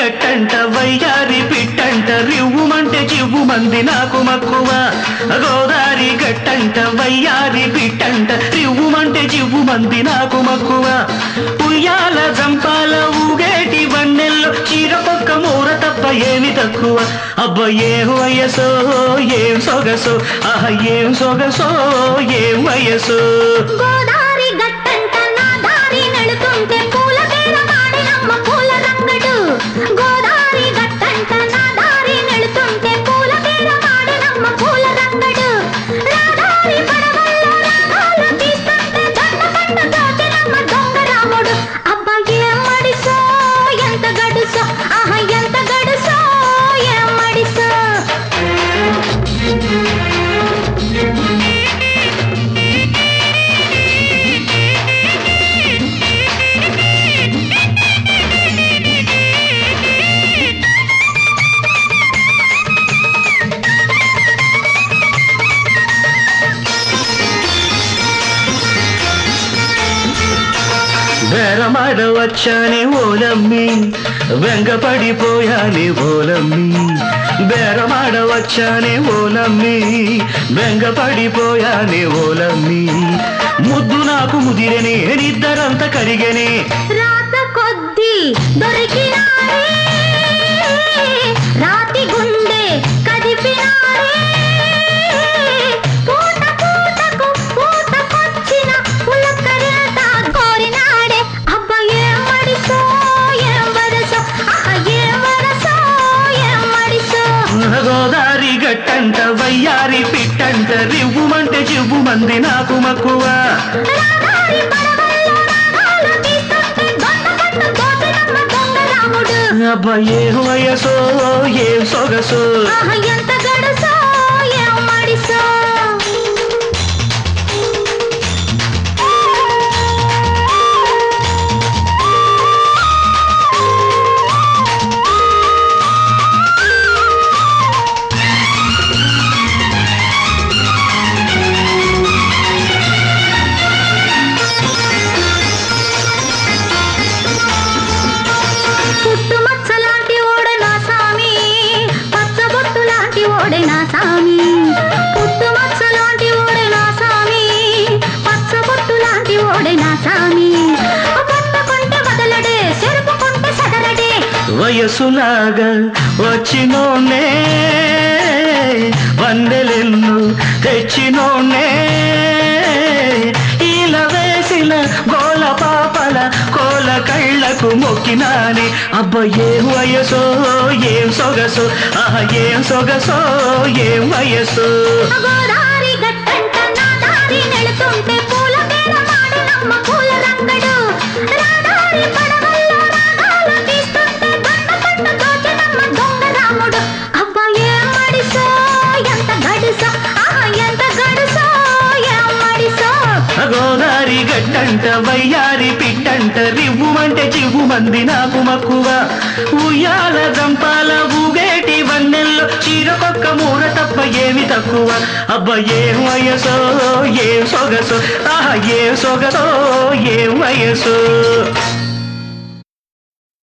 గట్టంట వయ్యారి పిట్టంట రివ్వుమంటే చివ్వుమంది నాకు మక్కువ గోదారి గట్టంట వయ్యారి పిట్టంట రివ్వుమంటే చివ్వుమంది నాకు మక్కువ ఉయ్యాల జంపాల ఊగేటి వన్నెల్లో చీరపొక్క మూర తప్ప ఏమి తక్కువ అబ్బ ఏం వయసో ఏం సొగసో ఆహ ఏం సొగసో ఏం వయసో గోదారి గట్టంట నా దారి నడుతుంటే పూల బేరమాడినమ్మ పూల రంగడు గోదారి గట్టంట నా దారి నడుతుంటే పూల బేరమాడినమ్మ పూల రంగడు రాదారి పడవల్లో రాగాలు తీస్తుంటే దొండ పండు దోచినమ్మ దొంగ రాముడు అబ్బా ఏం మడిసో ఎంత గడుసో ఆహ ఎంత గడుసో ఏం మడిసో బేరమాడ వచ్చానే ఓలమ్మి వెంగపడిపోయానే ఓలమ్మి బేరమాడ వచ్చానే ఓలమ్మి వెంగపడిపోయానే ఓలమ్మి ముద్దు నాకు ముదిరనే నిద్దరంత కరిగనే రాత కొద్ది దొరికినారే రాతి గుండె కదిపినారే పూట పూటకు పూటకొచ్చిన పులకరిత కోరినాడే అబ్బ ఏం మడిసో ఏం వరసో ఆహ ఏం వరసో ఏం మడిసో గోదారి గట్టంట వయ్యారి పిట్టంట రివ్వుమంటే చివ్వుమంది నాకు మక్కువ రాదారి పడవల్లో రాగాలు తీస్తుంటే దొండ పండు దోచినమ్మ దొంగ రాముడు అబ్బ ఏం వయసో ఏం సొగసో ఆహ ఎంత గడుసో ఏం మడిసో పుట్టుమచ్చ లాంటి ఓడే నా సామి పచ్చబొట్టు లాంటి ఓడే నా సామి పుట్టుమచ్చ లాంటి ఓడే నా సామి పచ్చబొట్టు లాంటి ఓడే నా సామి పట్టుకుంటే వదలడే చెరుపుకుంటే సదరడే వయసులాగా వచ్చినోనే వందెలెన్ను తెచ్చినోనే ఇలా వేసిన గోల పాపల కోల కళ్ళకు మొక్కినానే అబ్బ ఏం వయసో ఏం సొగసో ఆహ ఏం సొగసో ఏం వయసో గోదారి గట్టంట నా దారి నడుతుంటే పూల బేరమాడినమ్మ పూల రంగడు రాదారి పడవల్లో రాగాలు తీస్తుంటే దొండ పండు దోచినమ్మ దొంగ రాముడు అబ్బా ఏం మడిసో ఎంత గడుసో ఆహా ఎంత గడుసో ఏం మడిసో గోదారి గట్టంట వయ్యారి పిట్టంట రివ్వుమంటే చివ్వుమంది నాకు మక్కువ ఉయ్యాల దంపాల ఊగేటి వన్నెల్లో చీరకొక్క మూర తప్ప ఏమి తక్కువ అబ్బ ఏం వయసో ఏం సొగసో ఆహా ఏం సొగసో ఏం వయసో